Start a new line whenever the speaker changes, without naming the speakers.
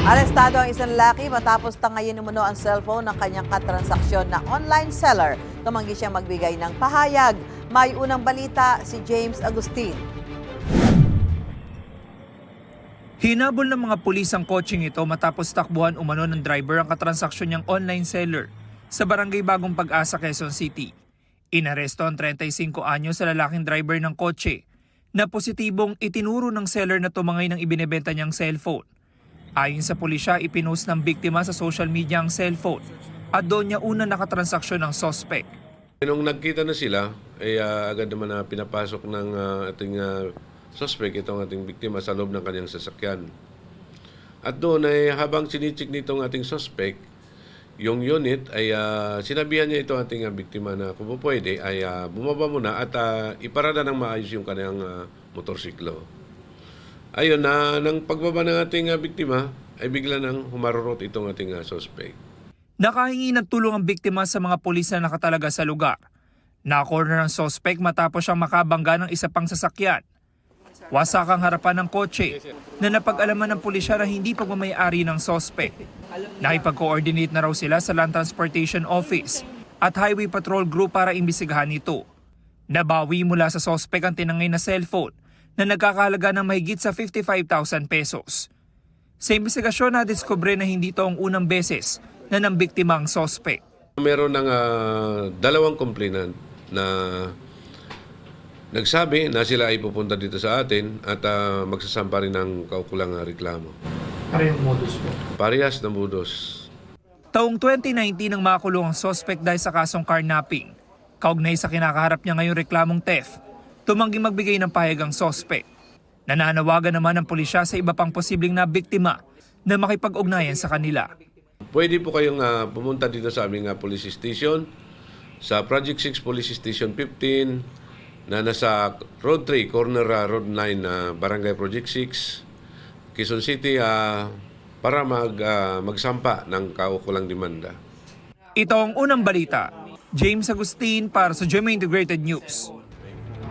Arestado ang isang lalaki matapos tangayin umano ang cellphone ng kanyang katransaksyon na online seller. Tumanggi siyang magbigay ng pahayag. May unang balita si James Agustin.
Hinabol ng mga pulis ang kotseng ito matapos takbuhan umano ng driver ang katransaksyon niyang online seller sa barangay Bagong Pag-asa, Quezon City. Inaresto ang 35 anyo sa lalaking driver ng kotse na positibong itinuro ng seller na tumangay ng ibinebenta niyang cellphone. Ayon sa pulisya, ipinost ng biktima sa social media ang cellphone at doon niya una nakatransaksyon ng suspect.
Nung nagkita na sila, ay agad naman na pinapasok ng ating suspect, itong ating biktima sa loob ng kanyang sasakyan. At doon ay habang sinichik nitong ating suspect, yung unit ay sinabihan niya itong ating biktima na kung pwede ay bumaba muna at iparada ng maayos yung kanyang motorsiklo. Ayun na, nang pagbaba ng ating biktima ay bigla nang humarurot itong ating suspect.
Nakahingi ng tulong ang biktima sa mga pulis na nakatalaga sa lugar. Na-corner ang suspect matapos siyang makabangga ng isa pang sasakyan. Wasak ang harapan ng kotse na napag-alaman ng pulisya na hindi pagmamayari ng suspect. Nakipag-coordinate na raw sila sa Land Transportation Office at Highway Patrol Group para imbestigahan ito. Nabawi mula sa suspect ang tinangay na cellphone na nagkakahalaga ng mahigit sa 55,000 pesos. Sa imbestigasyon, nadiskubre na hindi ito ang unang beses na nambiktima ang suspect.
Meron ng dalawang complainant na nagsabi na sila ay pupunta dito sa atin at magsasampa rin ng kaukulang reklamo.
Parehong modus po.
Parehas na modus.
Taong 2019 nang makulong ang suspect dahil sa kasong carnapping. Kaugnay sa kinakaharap niya ngayong reklamong theft, tumanggi magbigay ng pahayag ang suspect. Nananawagan naman ng pulisya sa iba pang posibleng na biktima na makipag-ugnayan sa kanila.
Pwede po kayong pumunta dito sa aming police station, sa Project 6 Police Station 15, na nasa Road 3, corner Road 9, Barangay Project 6, Quezon City, para magsampa ng kaukulang demanda.
Ito ang unang balita. James Agustin para sa GMA Integrated News.